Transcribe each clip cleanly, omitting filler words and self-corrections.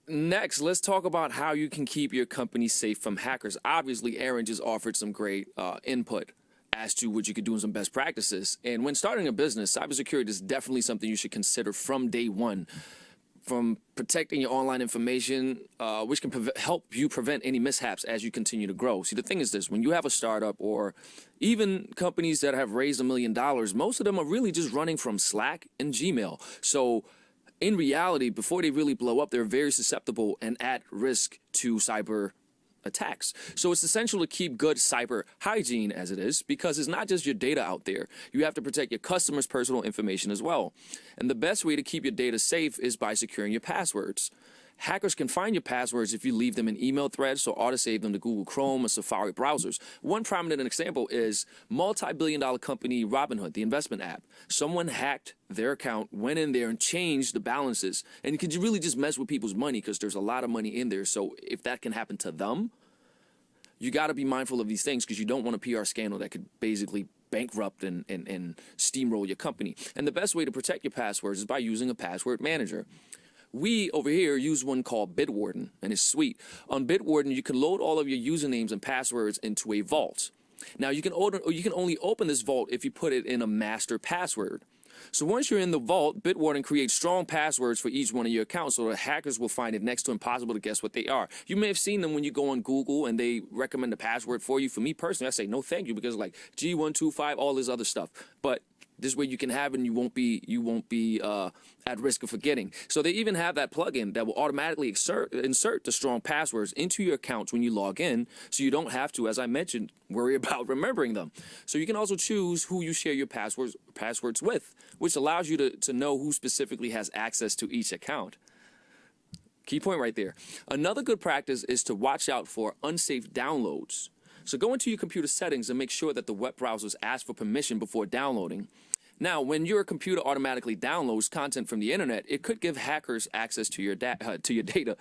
Next, let's talk about how you can keep your company safe from hackers. Obviously, Aaron just offered some great input as to what you could do in some best practices. And when starting a business, cybersecurity is definitely something you should consider from day one. From protecting your online information, which can help you prevent any mishaps as you continue to grow. See, the thing is this, when you have a startup or even companies that have raised $1 million, most of them are really just running from Slack and Gmail. So in reality, before they really blow up, they're very susceptible and at risk to cyber attacks. So it's essential to keep good cyber hygiene, as it is, because it's not just your data out there. You have to protect your customers' personal information as well. And the best way to keep your data safe is by securing your passwords. Hackers can find your passwords if you leave them in email threads, so auto-save them to Google Chrome or Safari browsers. One prominent example is multi-billion-dollar company Robinhood, the investment app. Someone hacked their account, went in there and changed the balances. And you can really just mess with people's money because there's a lot of money in there. So if that can happen to them, you got to be mindful of these things because you don't want a PR scandal that could basically bankrupt and steamroll your company. And the best way to protect your passwords is by using a password manager. We over here use one called Bitwarden, and it's sweet. On Bitwarden, you can load all of your usernames and passwords into a vault. Now, you can only open this vault if you put it in a master password. So once you're in the vault, Bitwarden creates strong passwords for each one of your accounts so the hackers will find it next to impossible to guess what they are. You may have seen them when you go on Google and they recommend a password for you. For me personally, I say no thank you because like G125, all this other stuff. But this way you can have it and you won't be at risk of forgetting. So they even have that plugin that will automatically insert the strong passwords into your accounts when you log in, so you don't have to, as I mentioned, worry about remembering them. So you can also choose who you share your passwords with, which allows you to know who specifically has access to each account. Key point right there. Another good practice is to watch out for unsafe downloads. So go into your computer settings and make sure that the web browsers ask for permission before downloading. Now, when your computer automatically downloads content from the internet, it could give hackers access to your data.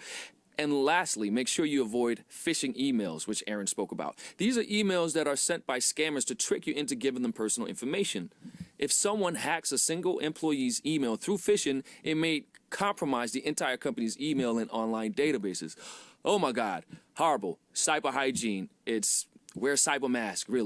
And lastly, make sure you avoid phishing emails, which Aaron spoke about. These are emails that are sent by scammers to trick you into giving them personal information. If someone hacks a single employee's email through phishing, it may compromise the entire company's email and online databases. Oh my God, horrible. Cyber hygiene. Wear a cyber mask, really.